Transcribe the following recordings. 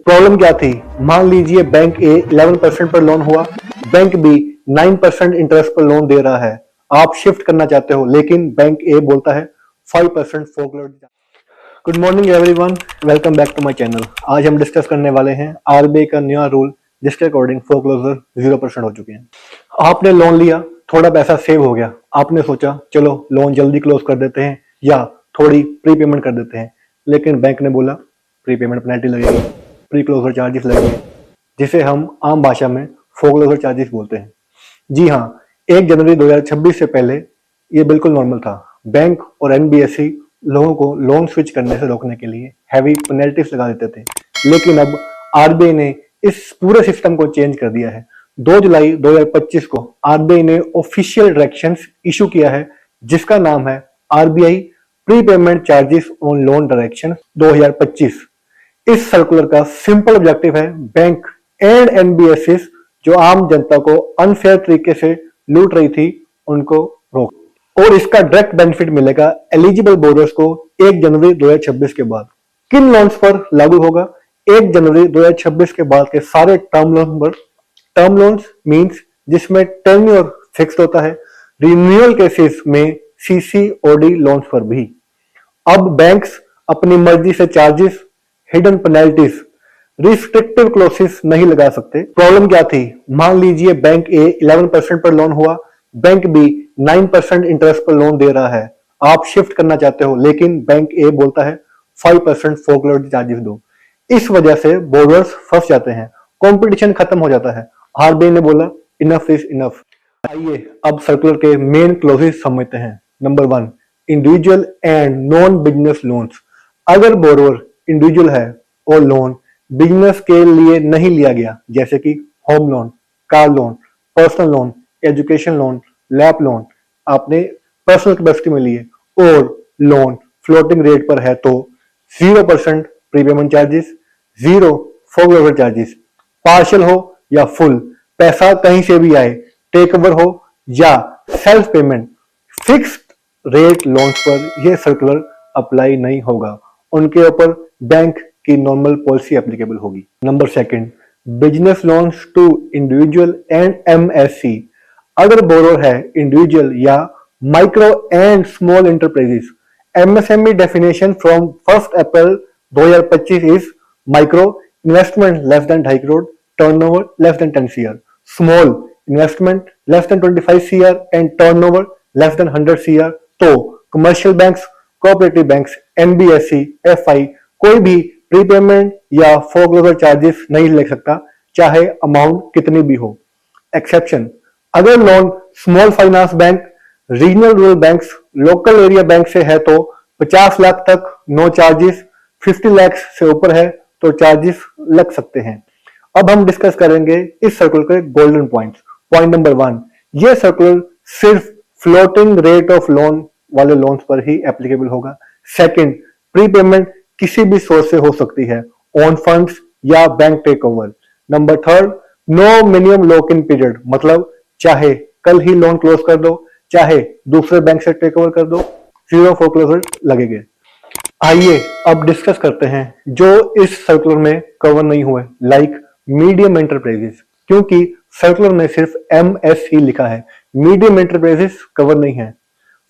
Problem क्या थी? मान लीजिए बैंक ए 11% पर लोन हुआ, बैंक बी 9% इंटरेस्ट पर लोन दे रहा है। आप शिफ्ट करना चाहते हो लेकिन बैंक ए बोलता है 5% foreclose. Good morning everyone, welcome back to my channel. आज हम डिस्कस करने वाले हैं आरबीआई का नया रूल जिसके अकॉर्डिंग फोरक्लोजर 0% हो चुके हैं। आपने लोन लिया, थोड़ा पैसा सेव हो गया, आपने सोचा चलो लोन जल्दी क्लोज कर देते हैं या थोड़ी प्री पेमेंट कर देते हैं, लेकिन बैंक ने बोला प्री पेमेंट पेनल्टी लगेगी, प्री क्लोजर चार्जेस लगेंगे, जिसे हम आम भाषा में फोरक्लोजर चार्जेस बोलते हैं। जी हाँ, 1 जनवरी 2026 से पहले ये बिल्कुल नॉर्मल था। बैंक और एनबीएफसी लोगों को लोन स्विच करने से रोकने के लिए हैवी पेनल्टीज लगा देते थे, लेकिन अब आरबीआई ने इस पूरे सिस्टम को चेंज कर दिया है। 2 जुलाई 2025 को आरबीआई ने ऑफिशियल डायरेक्शंस इशू किया है जिसका नाम है RBI pre payment charges on loan direction 2025। इस सर्कुलर का सिंपल ऑब्जेक्टिव है बैंक एंड एनबीएफसी जो आम जनता को अनफेयर तरीके से लूट रही थी उनको रोक, और इसका डायरेक्ट बेनिफिट मिलेगा एलिजिबल बोरोअर्स को 1 जनवरी 2026 के बाद। किन लोन्स पर लागू होगा? 1 जनवरी 2026 के बाद के सारे टर्म लोन पर। टर्म लोन्स मींस जिसमें टेन्योर फिक्स्ड होता है। रिन्यूअल केसेस में सीसीओडी लोन्स पर भी। अब बैंक्स अपनी मर्जी से charges, hidden penalties, restrictive closes नहीं लगा सकते। प्रॉब्लम क्या थी? मान लीजिए बैंक ए 11% पर लोन हुआ, बैंक बी 9% इंटरेस्ट पर लोन दे रहा है। आप शिफ्ट करना चाहते हो लेकिन बैंक ए बोलता है 5% फोरक्लोज चार्जेस दो। इस वजह से बोरोअर्स फंस जाते हैं, कंपटीशन खत्म हो जाता है। आरबीआई ने बोला इनफ इज इनफ। आइए अब सर्कुलर के मेन क्लोजेस समझते हैं। Number 1, individual and non business loans. अगर बोरोअर इंडिविजुअल है और लोन बिजनेस के लिए नहीं लिया गया, जैसे कि home loan, car loan, personal loan, education loan, lap loan, आपने पर्सनल कैपेसिटी में लिए और लोन फ्लोटिंग रेट पर है तो 0% prepayment charges, 0 foreclosure charges. Partial हो या फुल, पैसा कहीं से भी आए, टेक ओवर हो या self payment, fixed rate loans पर यह सर्कुलर अप्लाई नहीं होगा, उनके ऊपर बैंक की नॉर्मल पॉलिसी एप्लीकेबल होगी। Number 2, business loans to individual and MSC. अगर बोरोअर है इंडिविजुअल या micro and small enterprises, MSME definition from 1 April 2025 is micro investment less than 2.5 crore, turnover less than 10 CR, small investment less than 25 CR and turnover less than 100 CR। तो commercial banks, cooperative banks, NBFC, FI कोई भी prepayment या foreclosure charges नहीं ले सकता, चाहे amount कितनी भी हो। एक्सेप्शन, अगर loan small finance bank, regional rural banks, local area bank से है तो 50 लाख तक नो चार्जेस, 50 लाख से ऊपर है तो चार्जेस लग सकते हैं। अब हम डिस्कस करेंगे इस सर्कुलर के गोल्डन पॉइंट्स। पॉइंट नंबर 1, यह सर्कुलर सिर्फ फ्लोटिंग रेट ऑफ लोन वाले लोन्स पर ही एप्लीकेबल होगा। सेकंड, प्रीपेमेंट किसी भी सोर्स से हो सकती है, ओन फंड्स या bank take over. Number 3, no minimum lock in period, मतलब चाहे कल ही लोन क्लोज कर दो, चाहे दूसरे बैंक से टेक ओवर कर दो, 0 फोरक्लोजर लगेंगे। आइए अब डिस्कस करते हैं जो इस सर्कुलर में कवर नहीं हुए, लाइक मीडियम एंटरप्राइजेस, क्योंकि सर्कुलर में सिर्फ एमएस ही लिखा है, मीडियम एंटरप्राइजेस कवर नहीं है।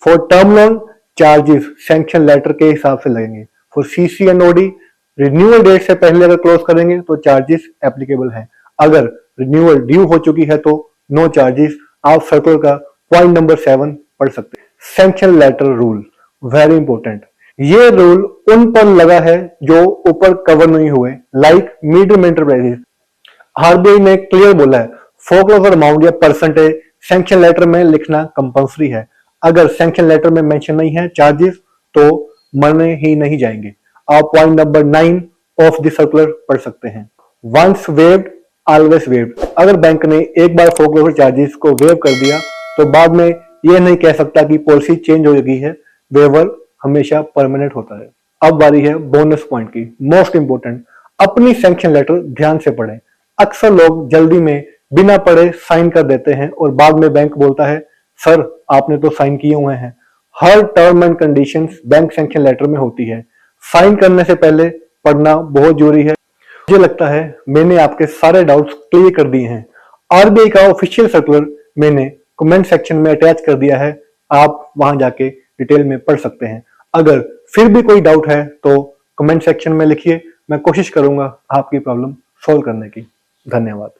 For term loan charges sanction letter के हिसाब से लगेंगे। For CC and OD renewal date से पहले अगर क्लोज करेंगे तो चार्जेस एप्लीकेबल है, अगर रिन्यूअल ड्यू हो चुकी है तो नो चार्जेस। आप सर्कुलर का पॉइंट नंबर 7 पढ़ सकते हैं। Sanction letter rule very important, ये रूल उन पर लगा है जो ऊपर कवर नहीं हुए, लाइक मीडियम एंटरप्राइजेस। आरबीआई ने क्लियर बोला है फोरक्लोजर अमाउंट या परसेंटेज सैंक्शन लेटर में लिखना कंपल्सरी है। अगर सैंक्शन लेटर में मेंशन नहीं है चार्जेस तो मरने ही नहीं जाएंगे। आप point number 9 of the circular पढ़ सकते हैं। वंस वेव्ड ऑलवेज वेव्ड, अगर बैंक ने एक बार फोरक्लोजर चार्जेस को वेव कर दिया तो बाद में यह नहीं कह सकता कि पॉलिसी चेंज हो गई है, वेवर हमेशा परमानेंट होता है। अब बारी है बोनस पॉइंट की, मोस्ट इंपोर्टेंट, अपनी सैंक्शन लेटर ध्यान से पढ़ें। अक्सर लोग जल्दी में बिना पढ़े साइन कर देते हैं और बाद में बैंक बोलता है सर आपने तो साइन किए हुए हैं। हर term and conditions bank sanction letter में होती है, साइन करने से पहले पढ़ना बहुत जरूरी है। मुझे लगता है मैंने आपके सारे डाउट्स क्लियर कर दिए हैं। आरबीआई का ऑफिशियल सर्कुलर मैंने कमेंट सेक्शन में अटैच कर दिया है, आप वहां जाके डिटेल में पढ़ सकते हैं। अगर फिर भी कोई डाउट है तो कमेंट सेक्शन में लिखिए, मैं कोशिश करूंगा आपकी प्रॉब्लम सॉल्व करने की। धन्यवाद।